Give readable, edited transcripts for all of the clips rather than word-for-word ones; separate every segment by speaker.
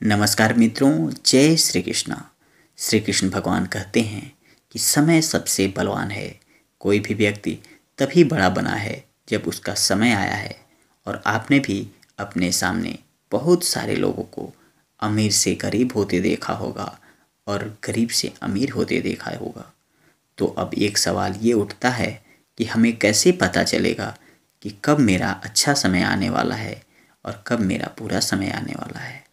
Speaker 1: नमस्कार मित्रों, जय श्री कृष्णा। श्री कृष्ण भगवान कहते हैं कि समय सबसे बलवान है। कोई भी व्यक्ति तभी बड़ा बना है जब उसका समय आया है। और आपने भी अपने सामने बहुत सारे लोगों को अमीर से गरीब होते देखा होगा और गरीब से अमीर होते देखा होगा। तो अब एक सवाल ये उठता है कि हमें कैसे पता चलेगा कि कब मेरा अच्छा समय आने वाला है और कब मेरा बुरा समय आने वाला है।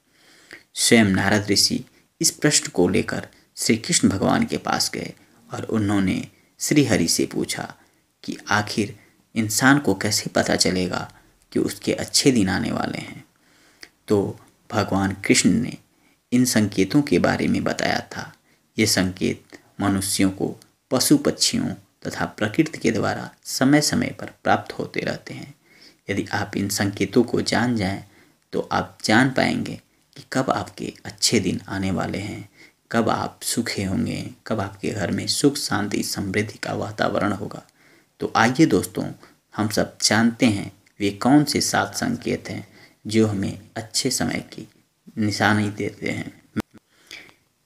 Speaker 1: स्वयं नारद ऋषि इस प्रश्न को लेकर श्री कृष्ण भगवान के पास गए और उन्होंने श्री हरि से पूछा कि आखिर इंसान को कैसे पता चलेगा कि उसके अच्छे दिन आने वाले हैं। तो भगवान कृष्ण ने इन संकेतों के बारे में बताया था। ये संकेत मनुष्यों को पशु पक्षियों तथा प्रकृति के द्वारा समय समय पर प्राप्त होते रहते हैं। यदि आप इन संकेतों को जान जाएं तो आप जान पाएंगे कि कब आपके अच्छे दिन आने वाले हैं, कब आप सुखी होंगे, कब आपके घर में सुख शांति समृद्धि का वातावरण होगा। तो आइए दोस्तों, हम सब जानते हैं वे कौन से 7 संकेत हैं जो हमें अच्छे समय की निशानी देते हैं।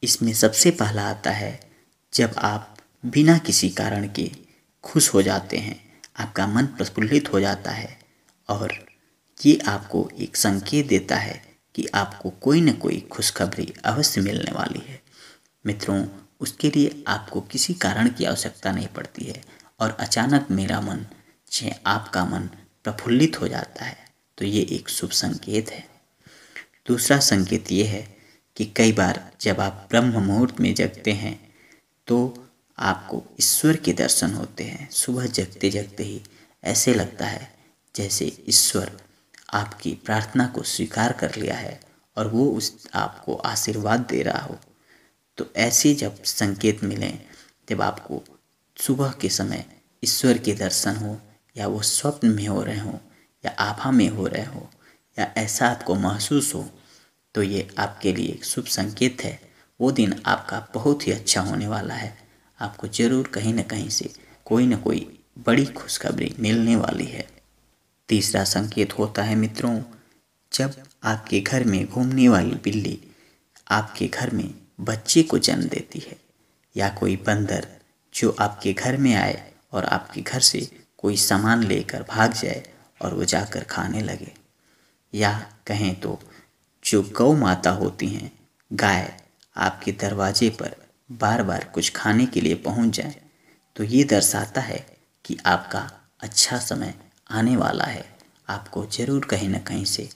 Speaker 1: इसमें सबसे पहला आता है जब आप बिना किसी कारण के खुश हो जाते हैं, आपका मन प्रफुल्लित हो जाता है और ये आपको एक संकेत देता है कि आपको कोई न कोई खुशखबरी अवश्य मिलने वाली है। मित्रों, उसके लिए आपको किसी कारण की आवश्यकता नहीं पड़ती है और अचानक मेरा मन चाहे आपका मन प्रफुल्लित हो जाता है, तो ये एक शुभ संकेत है। दूसरा संकेत ये है कि कई बार जब आप ब्रह्म मुहूर्त में जगते हैं तो आपको ईश्वर के दर्शन होते हैं। सुबह जगते जगते ही ऐसे लगता है जैसे ईश्वर आपकी प्रार्थना को स्वीकार कर लिया है और वो उस आपको आशीर्वाद दे रहा हो। तो ऐसे जब संकेत मिलें, जब आपको सुबह के समय ईश्वर के दर्शन हो या वो स्वप्न में हो रहे हो या आभा में हो रहे हो या ऐसा आपको महसूस हो, तो ये आपके लिए एक शुभ संकेत है। वो दिन आपका बहुत ही अच्छा होने वाला है। आपको ज़रूर कहीं ना कहीं से कोई ना कोई बड़ी खुशखबरी मिलने वाली है। तीसरा संकेत होता है मित्रों, जब आपके घर में घूमने वाली बिल्ली आपके घर में बच्चे को जन्म देती है, या कोई बंदर जो आपके घर में आए और आपके घर से कोई सामान लेकर भाग जाए और वो जाकर खाने लगे, या कहें तो जो गौ माता होती हैं, गाय, आपके दरवाजे पर बार बार कुछ खाने के लिए पहुंच जाए, तो ये दर्शाता है कि आपका अच्छा समय आने वाला है। आपको ज़रूर कहीं ना कहीं से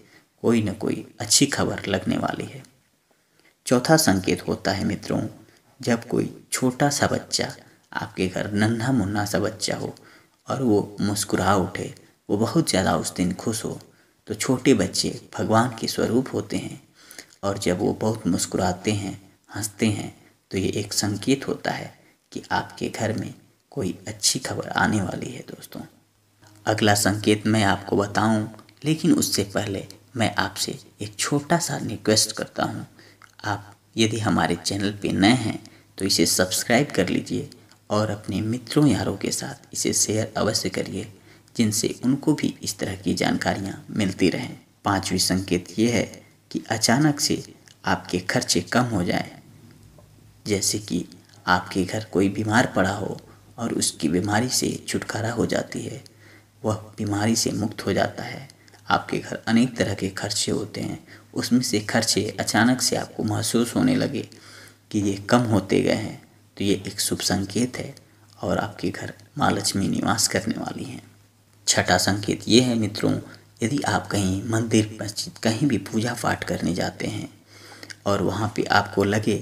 Speaker 1: कोई ना कोई अच्छी खबर लगने वाली है। चौथा संकेत होता है मित्रों, जब कोई छोटा सा बच्चा आपके घर, नन्हा मुन्ना सा बच्चा हो और वो मुस्कुरा उठे, वो बहुत ज़्यादा उस दिन खुश हो। तो छोटे बच्चे भगवान के स्वरूप होते हैं और जब वो बहुत मुस्कुराते हैं, हंसते हैं, तो ये एक संकेत होता है कि आपके घर में कोई अच्छी खबर आने वाली है। दोस्तों, अगला संकेत मैं आपको बताऊं, लेकिन उससे पहले मैं आपसे एक छोटा सा रिक्वेस्ट करता हूं। आप यदि हमारे चैनल पे नए हैं तो इसे सब्सक्राइब कर लीजिए और अपने मित्रों यारों के साथ इसे शेयर अवश्य करिए, जिनसे उनको भी इस तरह की जानकारियां मिलती रहें। पांचवी संकेत ये है कि अचानक से आपके खर्चे कम हो जाएं, जैसे कि आपके घर कोई बीमार पड़ा हो और उसकी बीमारी से छुटकारा हो जाती है, वह बीमारी से मुक्त हो जाता है। आपके घर अनेक तरह के खर्चे होते हैं, उसमें से खर्चे अचानक से आपको महसूस होने लगे कि ये कम होते गए हैं, तो ये एक शुभ संकेत है और आपके घर माँ लक्ष्मी निवास करने वाली हैं। छठा संकेत ये है मित्रों, यदि आप कहीं मंदिर मस्जिद कहीं भी पूजा पाठ करने जाते हैं और वहाँ पे आपको लगे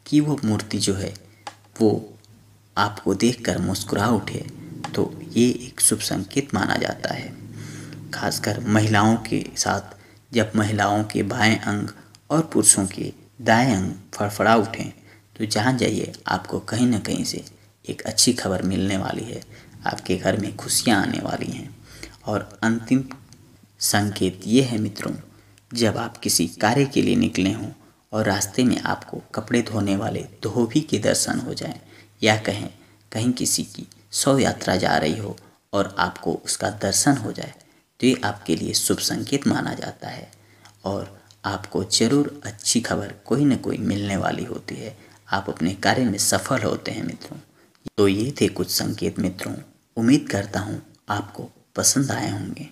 Speaker 1: कि वो मूर्ति जो है वो आपको देखकर मुस्कुरा उठे, तो ये एक शुभ संकेत माना जाता है। खासकर महिलाओं के साथ जब महिलाओं के बाएं अंग और पुरुषों के दाएं अंग फड़फड़ा उठें, तो जान जाइए आपको कहीं ना कहीं से एक अच्छी खबर मिलने वाली है। आपके घर में खुशियां आने वाली हैं। और अंतिम संकेत ये है मित्रों, जब आप किसी कार्य के लिए निकले हों और रास्ते में आपको कपड़े धोने वाले धोबी के दर्शन हो जाएं, या कहीं किसी की शव यात्रा जा रही हो और आपको उसका दर्शन हो जाए, तो ये आपके लिए शुभ संकेत माना जाता है और आपको जरूर अच्छी खबर कोई न कोई मिलने वाली होती है। आप अपने कार्य में सफल होते हैं मित्रों। तो ये थे कुछ संकेत मित्रों। उम्मीद करता हूँ आपको पसंद आए होंगे।